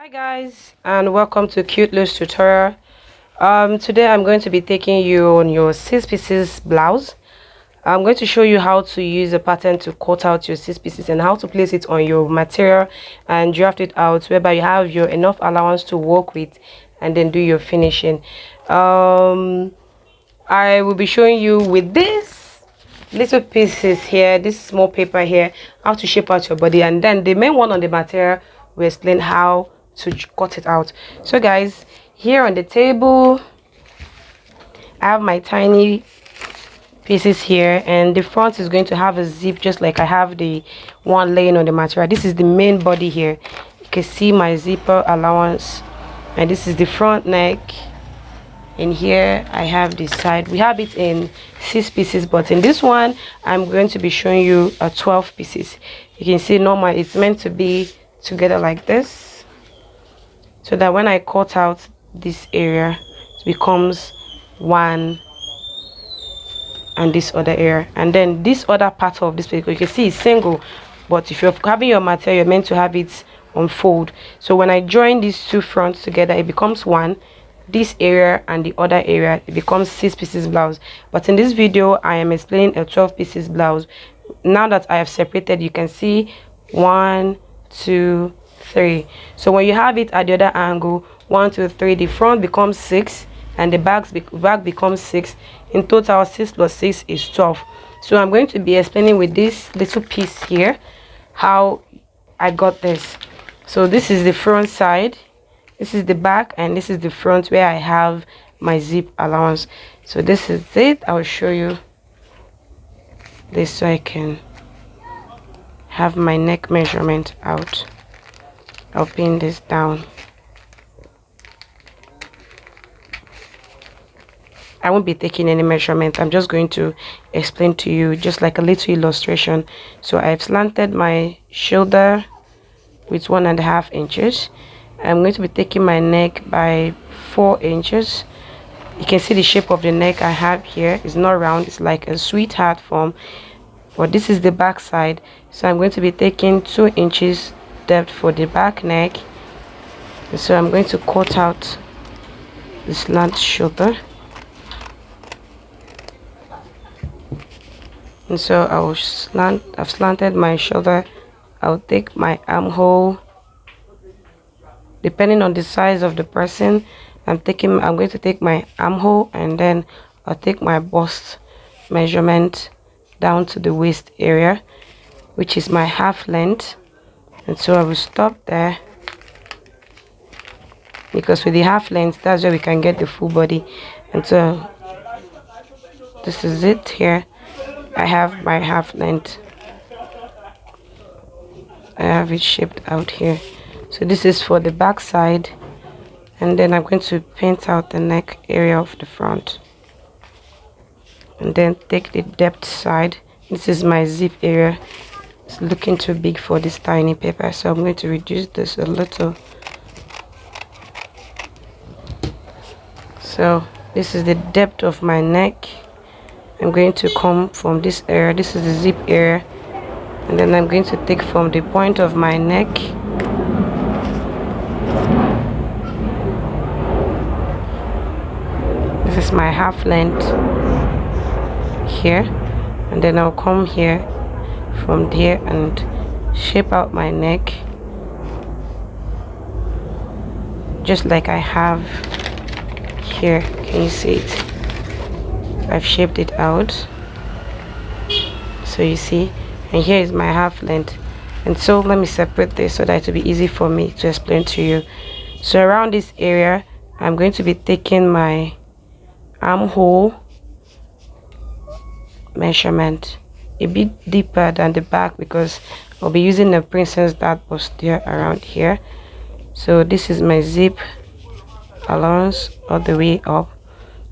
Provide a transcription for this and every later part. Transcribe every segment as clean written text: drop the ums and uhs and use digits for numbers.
Hi guys, and welcome to CuteLuks tutorial. Today I'm going to be taking you on your 6 pieces blouse. I'm going to show you how to use a pattern to cut out your 6 pieces and how to place it on your material and draft it out, whereby you have your enough allowance to work with and then do your finishing. I will be showing you with this little pieces here, this small paper here, how to shape out your body, and then the main one on the material will explain how to cut it out. So guys, here on the table I have my tiny pieces here, and the front is going to have a zip just like I have the one laying on the material. This is the main body here. You can see my zipper allowance, and this is the front neck. And here I have the side. We have it in 6 pieces, but in this one I'm going to be showing you a 12 pieces. You can see normal it's meant to be together like this, so that when I cut out this area it becomes one and this other area, and then this other part of this paper you can see is single, but if you're having your material you're meant to have it unfold. So when I join these two fronts together it becomes one, this area and the other area, it becomes 6 pieces blouse. But in this video I am explaining a 12 pieces blouse. Now that I have separated, you can see 1 2 3. So when you have it at the other angle, 1 2 3, the front becomes 6 and the back becomes 6. In total 6 plus 6 is 12. So I'm going to be explaining with this little piece here how I got this. So this is the front side, this is the back, and this is the front where I have my zip allowance. So this is it. I will show you this so I can have my neck measurement out. I'll pin this down. I won't be taking any measurement. I'm just going to explain to you just like a little illustration. So I've slanted my shoulder with 1.5 inches. I'm going to be taking my neck by 4 inches. You can see the shape of the neck I have here. It's not round, it's like a sweetheart form, but this is the back side. So I'm going to be taking 2 inches depth for the back neck, and so I'm going to cut out the slant shoulder. And so I've slanted my shoulder. I'll take my armhole. Depending on the size of the person, I'm going to take my armhole, and then I'll take my bust measurement down to the waist area, which is my half length. And so I will stop there, because with the half length that's where we can get the full body. And so this is it. Here I have my half length. I have it shaped out here. So this is for the back side, and then I'm going to paint out the neck area of the front, and then take the depth side. This is my zip area. It's looking too big for this tiny paper, so I'm going to reduce this a little. So this is the depth of my neck. I'm going to come from this area. This is the zip area, and then I'm going to take from the point of my neck this is my half length here, and then I'll come here from there and shape out my neck just like I have here. Can you see it? I've shaped it out, so you see, and here is my half length. And so let me separate this so that it will be easy for me to explain to you. So around this area I'm going to be taking my armhole measurement a bit deeper than the back, because I'll be using the princess that was there around here. So this is my zip allowance all the way up,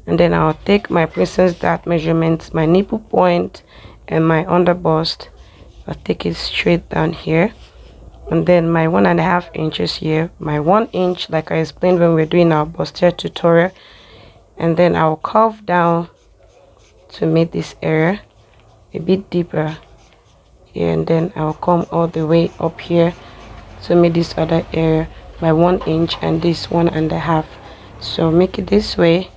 and then I'll take my princess that measurement, my nipple point and my under bust. I'll take it straight down here, and then my 1.5 inches here, my 1 inch like I explained when we were doing our bustier tutorial, and then I'll curve down to meet this area a bit deeper here, and then I'll come all the way up here to meet this other area. by 1 inch and this 1.5. so make it this way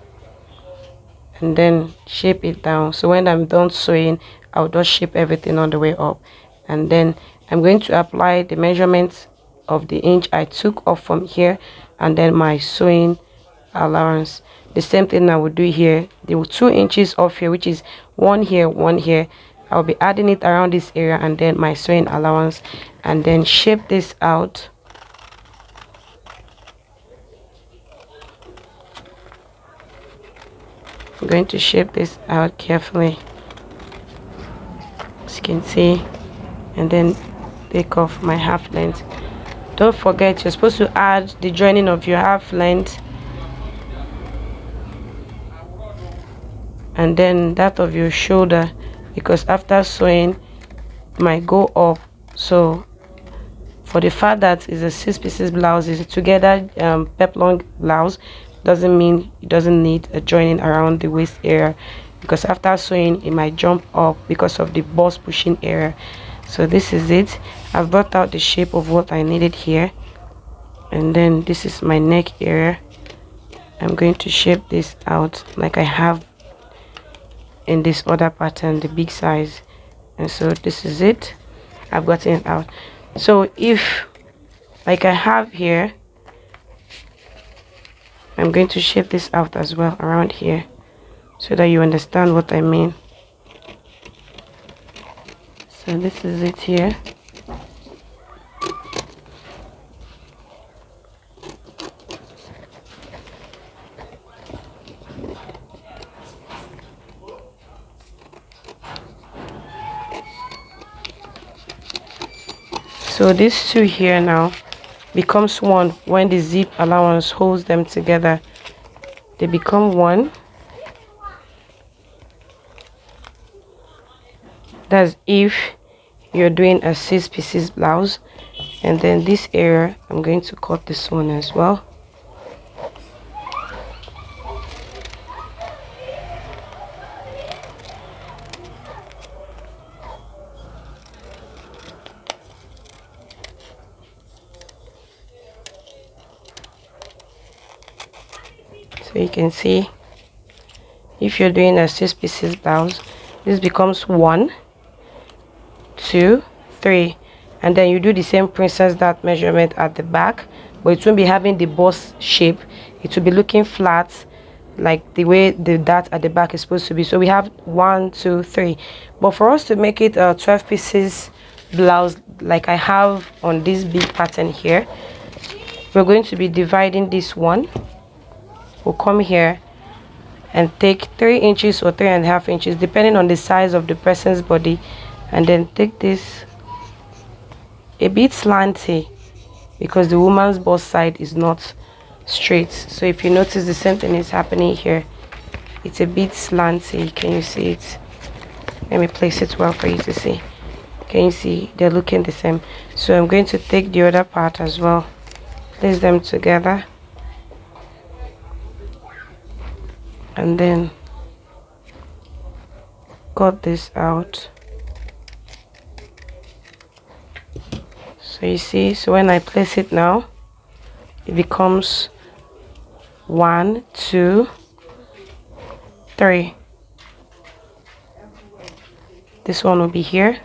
and then shape it down. So when I'm done sewing, I'll just shape everything on the way up, and then I'm going to apply the measurements of the inch I took off from here and then my sewing allowance. The same thing I will do here. The 2 inches off here, which is one here, one here, I'll be adding it around this area and then my sewing allowance, and then shape this out. I'm going to shape this out carefully, as you can see, and then take off my half length. Don't forget, you're supposed to add the joining of your half length and then that of your shoulder, because after sewing it might go up. So for the fact that it's a 6 pieces blouse, is together peplon blouse, doesn't mean it doesn't need a joining around the waist area, because after sewing it might jump up because of the bust pushing area. So this is it. I've brought out the shape of what I needed here, and then this is my neck area. I'm going to shape this out like I have in this other pattern, the big size. And so this is it. I've gotten it out. So if, like I have here, I'm going to shape this out as well around here so that you understand what I mean. So this is it here. So these two here now becomes one when the zip allowance holds them together. They become one. That's if you're doing a 6 pieces blouse. And then this area, I'm going to cut this one as well. So you can see, if you're doing a 6 pieces blouse, this becomes 1, 2, 3, and then you do the same princess dart measurement at the back, but it won't be having the bust shape. It will be looking flat, like the way the dart at the back is supposed to be. So we have 1, 2, 3, but for us to make it a 12 pieces blouse like I have on this big pattern here, we're going to be dividing this one. We'll come here and take 3 inches or 3.5 inches depending on the size of the person's body, and then take this a bit slanty because the woman's bust side is not straight. So if you notice, the same thing is happening here. It's a bit slanty. Can you see it? Let me place it well for you to see. Can you see they're looking the same? So I'm going to take the other part as well, place them together, and then cut this out. So you see, so when I place it now, it becomes 1, 2, 3. This one will be here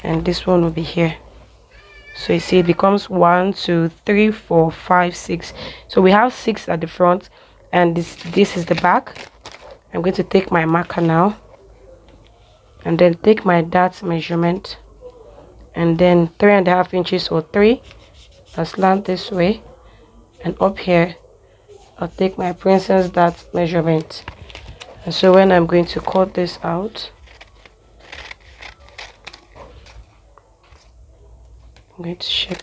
and this one will be here. So you see, it becomes 1, 2, 3, 4, 5, 6. So we have 6 at the front, and this is the back. I'm going to take my marker now and then take my dart measurement, and then 3.5 inches or 3, I'll slant this way, and up here I'll take my princess dart measurement. And so when I'm going to cut this out, I'm going to shape.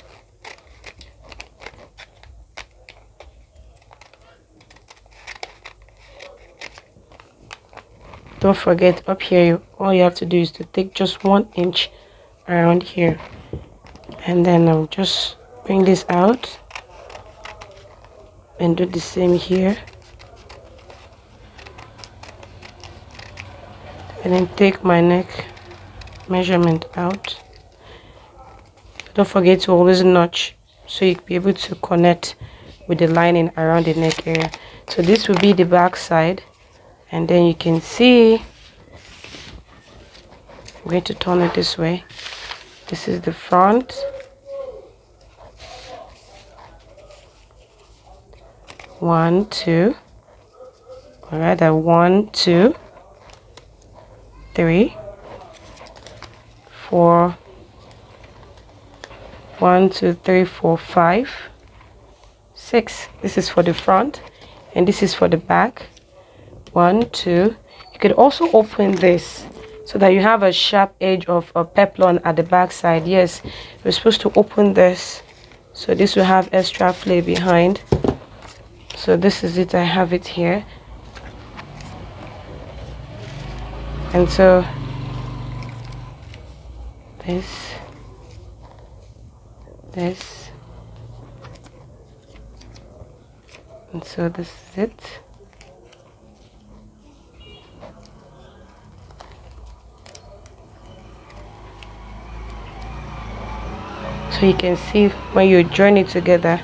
Don't forget, up here all you have to do is to take just 1 inch around here, and then I'll just bring this out and do the same here, and then take my neck measurement out. Don't forget to always notch so you'll be able to connect with the lining around the neck area. So this will be the back side, and then you can see I'm going to turn it this way. This is the front. One, two. All right, that 1, 2, 3, 4. 1, 2, 3, 4, 5, 6. This is for the front, and this is for the back. 1, 2. You could also open this so that you have a sharp edge of a peplon at the back side. Yes, we're supposed to open this, so this will have extra flare behind. So this is it. I have it here, and so this, and so this is it. So you can see when you join it together,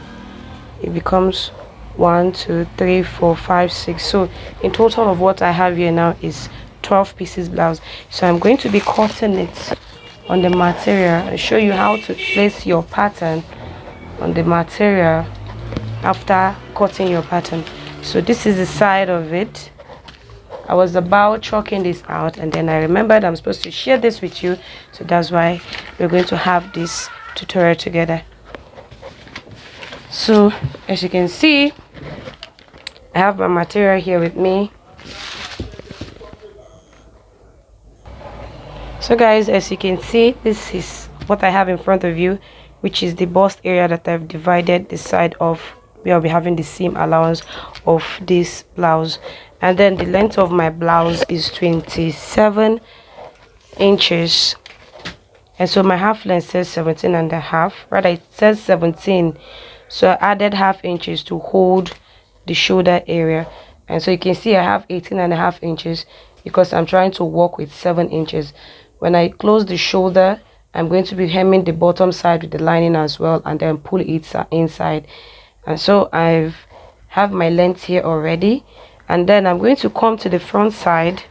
it becomes 1, 2, 3, 4, 5, 6. So in total of what I have here now is 12 pieces blouse. So I'm going to be cutting it on the material and show you how to place your pattern on the material after cutting your pattern. So this is the side of it. I was about chalking this out, and then I remembered I'm supposed to share this with you, so that's why we're going to have this tutorial together. So as you can see, I have my material here with me. So guys, as you can see, this is what I have in front of you, which is the bust area that I've divided the side of where I'll be having the seam allowance of this blouse. And then the length of my blouse is 27 inches, and so my half length says 17 and a half. Rather, it says 17, so I added half inches to hold the shoulder area. And so you can see I have 18 and a half inches because I'm trying to work with 7 inches. When I close the shoulder, I'm going to be hemming the bottom side with the lining as well, and then pull it inside. And so I have my length here already, and then I'm going to come to the front side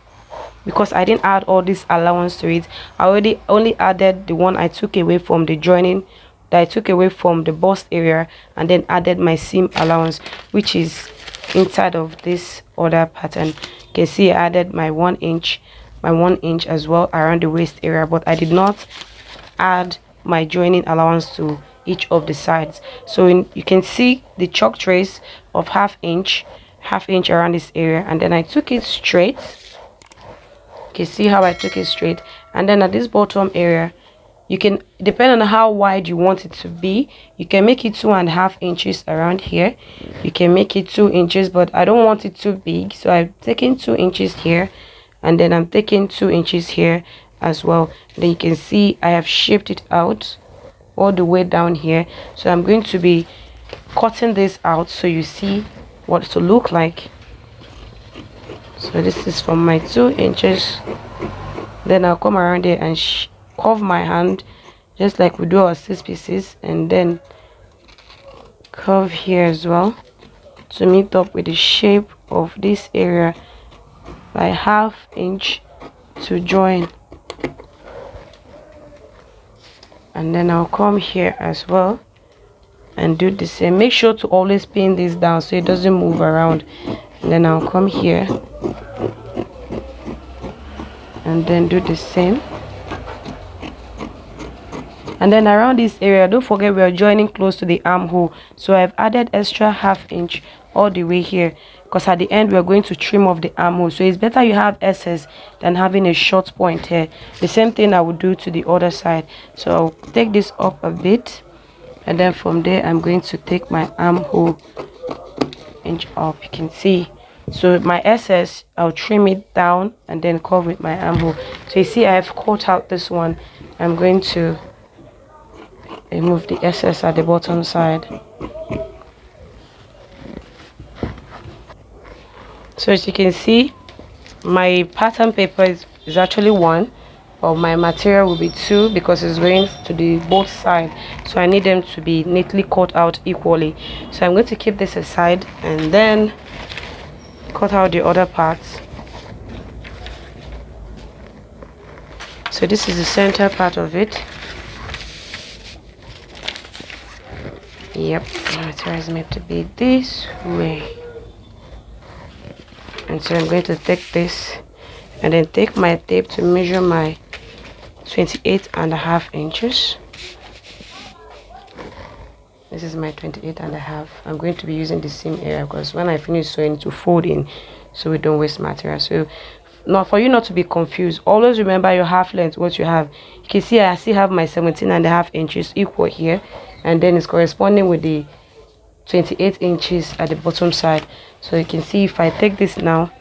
because I didn't add all this allowance to it. I already only added the one I took away from the joining, that I took away from the bust area, and then added my seam allowance, which is inside of this other pattern. You can see I added my 1 inch as well around the waist area, but I did not add my joining allowance to each of the sides. So you can see the chalk trace of half inch around this area, and then I took it straight. You can see how I took it straight, and then at this bottom area, you can, depending on how wide you want it to be, you can make it 2.5 inches around here. You can make it 2 inches, but I don't want it too big, so I'm taking 2 inches here, and then I'm taking 2 inches here as well. Then you can see I have shaped it out all the way down here. So I'm going to be cutting this out so you see what to look like. So this is from my 2 inches. Then I'll come around there and curve my hand just like we do our 6 pieces, and then curve here as well to meet up with the shape of this area by half inch to join. And then I'll come here as well and do the same. Make sure to always pin this down so it doesn't move around. And then I'll come here and then do the same. And then around this area, don't forget we are joining close to the armhole, so I've added extra half inch all the way here, because at the end we're going to trim off the armhole. So it's better you have excess than having a short point here. The same thing I would do to the other side. So I'll take this up a bit, and then from there I'm going to take my armhole inch up. You can see, so my excess I'll trim it down and then cover with my armhole. So you see I've cut out this one. I'm going to remove the excess at the bottom side. So as you can see, my pattern paper is actually 1, or my material will be 2 because it's going to the both side, so I need them to be neatly cut out equally. So I'm going to keep this aside and then cut out the other parts. So this is the center part of it. Yep, my material is meant to be this way. And so I'm going to take this and then take my tape to measure my 28.5 inches. This is my 28.5. I'm going to be using the seam area because when I finish sewing to fold in, so we don't waste material. So now for you not to be confused, always remember your half length, what you have. You can see I still have my 17.5 inches equal here, and then it's corresponding with the 28 inches at the bottom side. So you can see if I take this now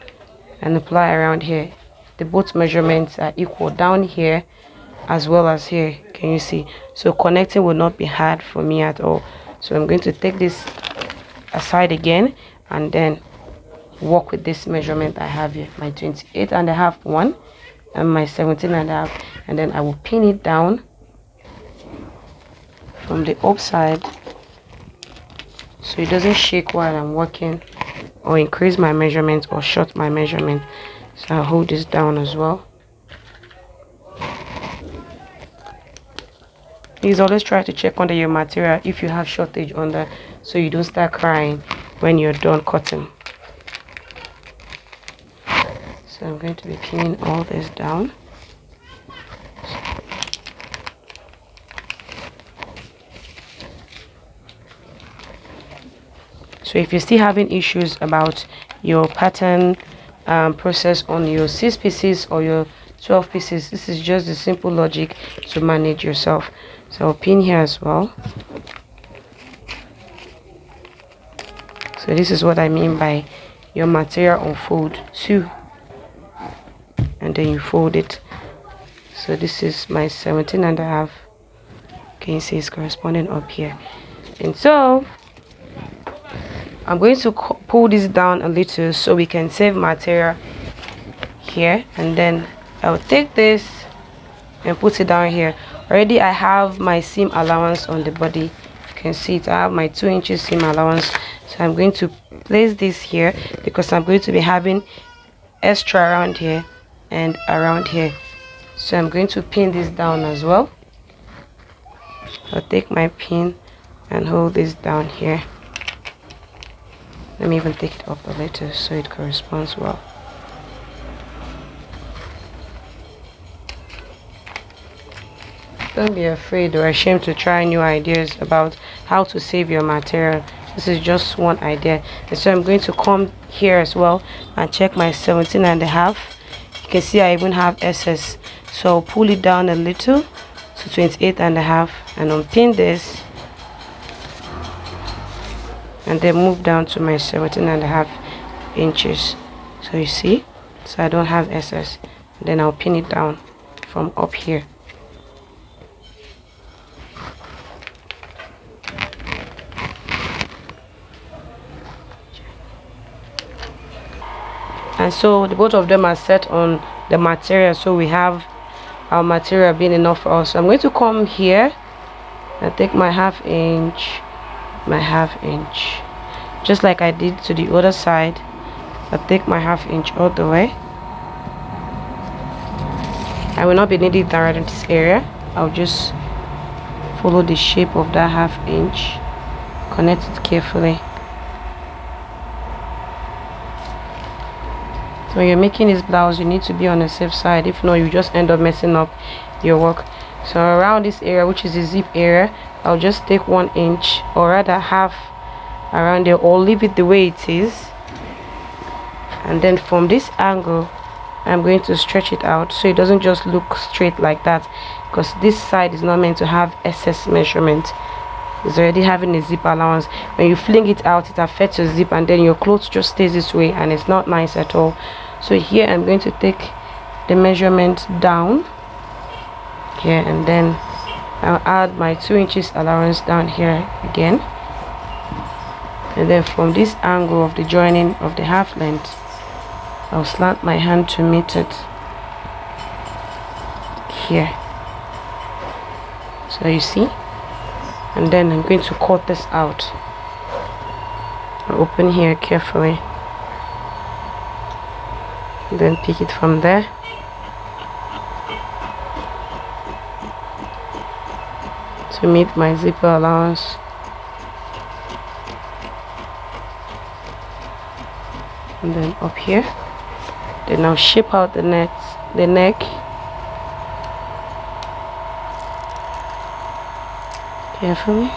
and apply around here, the both measurements are equal down here as well as here. Can you see? So connecting will not be hard for me at all. So I'm going to take this aside again and then work with this measurement I have here, my 28.5 one and my 17.5, and then I will pin it down from the upside so it doesn't shake while I'm working or increase my measurement or short my measurement. So I'll hold this down as well. Please always try to check under your material if you have shortage under, so you don't start crying when you're done cutting. So I'm going to be pinning all this down. So if you're still having issues about your pattern process on your 6 pieces or your 12 pieces, this is just the simple logic to manage yourself. So I'll pin here as well. So this is what I mean by your material unfold 2 and then you fold it. So this is my 17.5. Can you see it's corresponding up here? And so I'm going to pull this down a little so we can save material here, and then I'll take this and put it down here. Already I have my seam allowance on the body. You can see it. I have my 2 inches seam allowance, so I'm going to place this here because I'm going to be having extra around here and around here. So I'm going to pin this down as well. I'll take my pin and hold this down here. Let me even take it up a little so it corresponds well. Don't be afraid or ashamed to try new ideas about how to save your material. This is just one idea. And so I'm going to come here as well and check my 17.5. You can see I even have excess, so I'll pull it down a little to 28.5 and unpin this and then move down to my 17.5 inches. So you see, so I don't have excess. And then I'll pin it down from up here. And so the both of them are set on the material, so we have our material being enough for us. So I'm going to come here and take my half inch, just like I did to the other side. I'll take my half inch all the way. I will not be needing it around this area. I'll just follow the shape of that half inch, connect it carefully. So when you're making this blouse, you need to be on the safe side. If not, you just end up messing up your work. So around this area, which is the zip area, I'll just take 1 inch, or rather half around there, or leave it the way it is. And then from this angle, I'm going to stretch it out so it doesn't just look straight like that, because this side is not meant to have excess measurement. It's already having a zip allowance. When you fling it out, it affects your zip, and then your clothes just stays this way, and it's not nice at all. So here I'm going to take the measurement down here, and then I'll add my 2 inches allowance down here again, and then from this angle of the joining of the half length, I'll slant my hand to meet it here. So you see, and then I'm going to cut this out. I'll open here carefully, then pick it from there. To meet my zipper allowance. And then up here, then I'll shape out the neck. Carefully.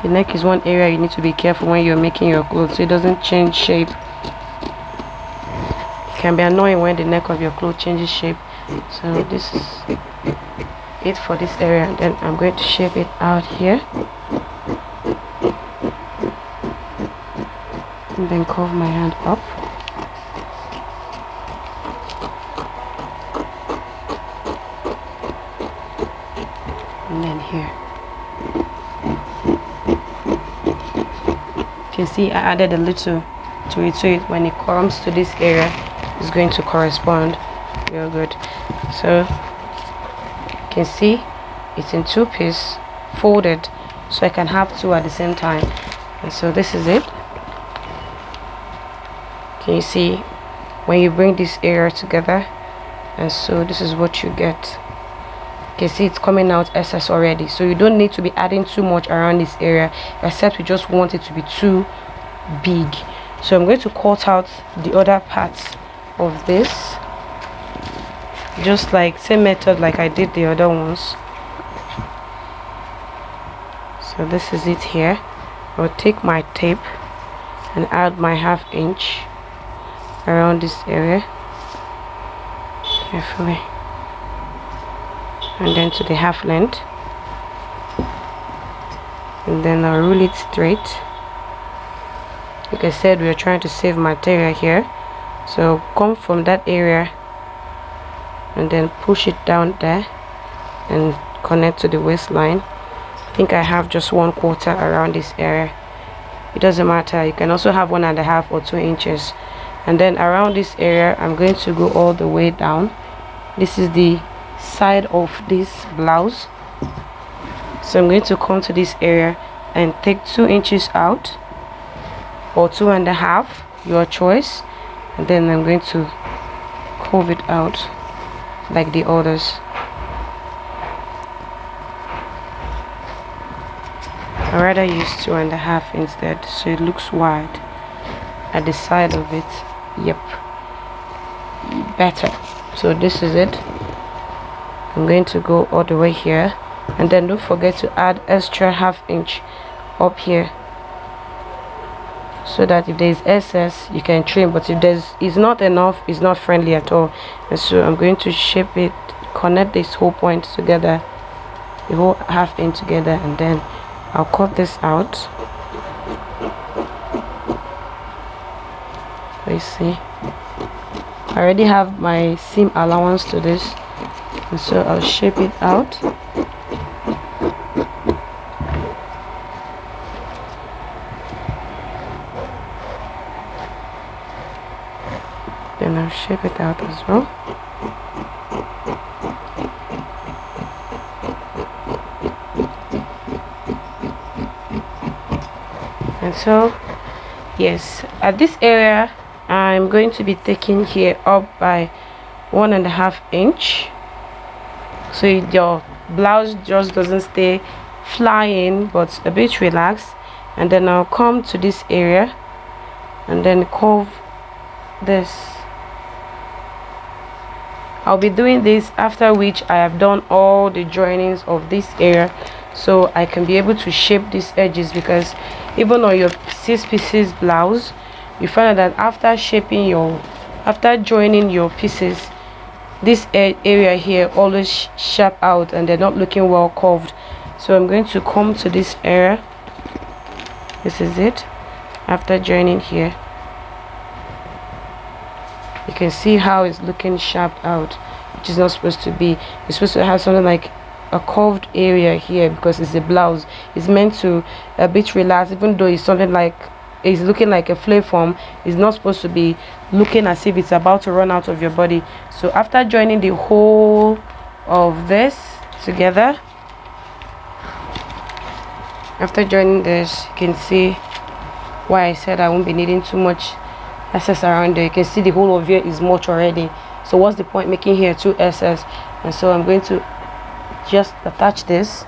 The neck is one area you need to be careful when you're making your clothes so it doesn't change shape. It can be annoying when the neck of your clothes changes shape. So this is it for this area, and then I'm going to shape it out here and then curve my hand up. And then here. You can see I added a little to it. When it comes to this area, it's going to correspond real good. So you can see it's in 2 pieces folded, so I can have 2 at the same time. And so this is it. Can you see when you bring this area together? And so this is what you get. You can see it's coming out excess already, so you don't need to be adding too much around this area, except you just want it to be too big. So I'm going to cut out the other parts of this, just like same method like I did the other ones. So this is it here. I'll take my tape and add my 1/2 inch around this area carefully, and then to the 1/2 length, and then I'll rule it straight. Like I said, we are trying to save material here, so come from that area and then push it down there and connect to the waistline. I think I have just 1/4 around this area. It doesn't matter, you can also have 1.5 or 2 inches. And then around this area, I'm going to go all the way down. This is the side of this blouse, so I'm going to come to this area and take 2 inches out, or 2.5, your choice, and then I'm going to curve it out like the others. I rather use 2.5 instead, so it looks wide at the side of it. Yep, better. So this is it. I'm going to go all the way here, and then don't forget to add extra 1/2 inch up here, so that if there's excess you can trim, but if it's not enough, it's not friendly at all. And so I'm going to shape it, connect this whole point together, the whole 1/2 inch together, and then I'll cut this out. You see, I already have my seam allowance to this, and so I'll shape it out. Then I'll shape it out as well. And so yes, at this area I'm going to be taking here up by 1.5 inch, so your blouse just doesn't stay flying but a bit relaxed. And then I'll come to this area and then curve this. I'll be doing this after which I have done all the joinings of this area, so I can be able to shape these edges, because even on your 6 pieces blouse, you find that after joining your pieces, this area here always sharp out and they're not looking well curved. So I'm going to come to this area. This is it. After joining here, you can see how it's looking sharp out, which is not supposed to be. It's supposed to have something like a curved area here, because it's a blouse. It's meant to a bit relaxed, even though it's something like is looking like a flare form, it's not supposed to be looking as if it's about to run out of your body. So after joining the whole of this together, after joining this, you can see why I said I won't be needing too much excess around there. You can see the whole of here is much already, so what's the point making here 2 excess? And so I'm going to just attach this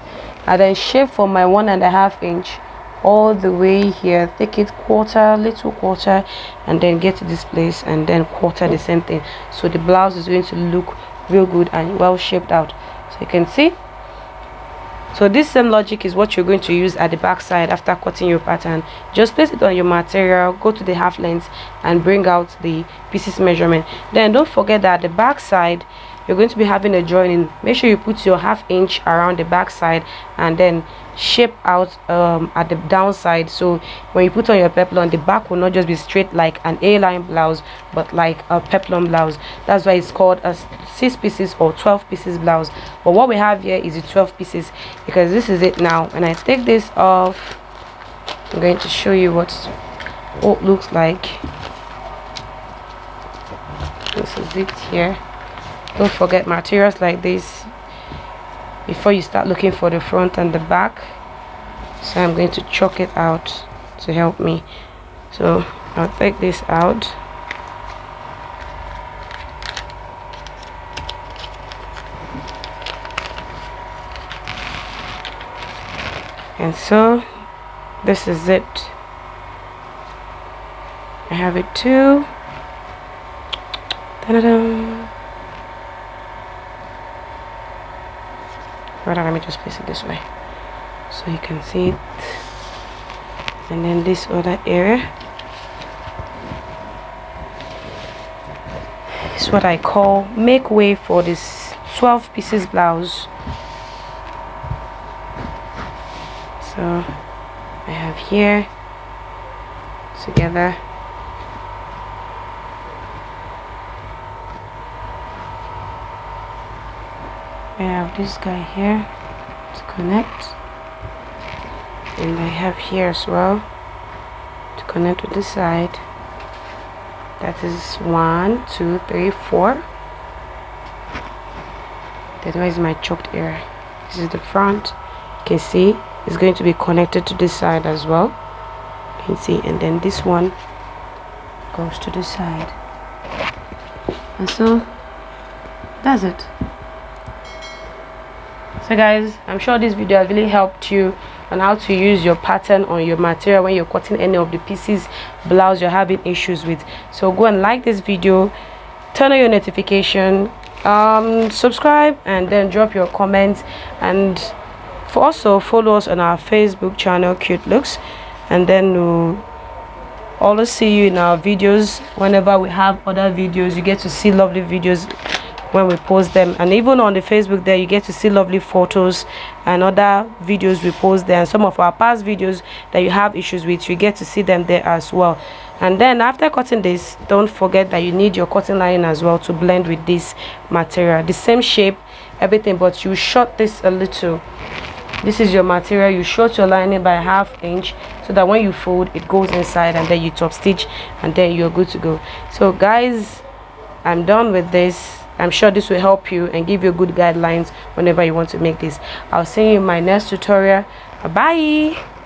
and then shape from my 1.5 inch all the way here, take it quarter, little quarter, and then get to this place and then quarter the same thing. So the blouse is going to look real good and well shaped out. So you can see. So this same logic is what you're going to use at the back side after cutting your pattern. Just place it on your material, go to the half length and bring out the pieces measurement. Then don't forget that at the back side you're going to be having a joining. Make sure you put your 1/2 inch around the back side and then shape out at the downside, so when you put on your peplum, the back will not just be straight like an A-line blouse, but like a peplum blouse. That's why it's called a 6 pieces or 12 pieces blouse. But what we have here is the 12 pieces, because this is it now. When I take this off, I'm going to show you what it looks like. This is it here. Don't forget materials like this before you start looking for the front and the back. So I'm going to chalk it out to help me. So I'll take this out. And so this is it. I have it too. Ta-da-da. Rather, let me just place it this way so you can see it. And then this other area is what I call make way for this 12 pieces blouse. So I have here together. I have this guy here to connect, and I have here as well to connect with this side. That is 1, 2, 3, 4. That is my choked area. This is the front. You can see it's going to be connected to this side as well. You can see, and then this one goes to this side. And so that's it. So guys, I'm sure this video has really helped you on how to use your pattern on your material when you're cutting any of the pieces blouse you're having issues with. So go and like this video, turn on your notification, subscribe, and then drop your comments, and also follow us on our Facebook channel CuteLuks, and then we'll always see you in our videos. Whenever we have other videos, you get to see lovely videos when we post them, and even on the Facebook there you get to see lovely photos and other videos we post there, and some of our past videos that you have issues with, you get to see them there as well. And then after cutting this, don't forget that you need your cutting line as well to blend with this material, the same shape, everything, but you short this a little. This is your material, you short your lining by 1/2 inch so that when you fold it goes inside, and then you top stitch, and then you're good to go. So guys, I'm done with this. I'm sure this will help you and give you good guidelines whenever you want to make this. I'll see you in my next tutorial. Bye.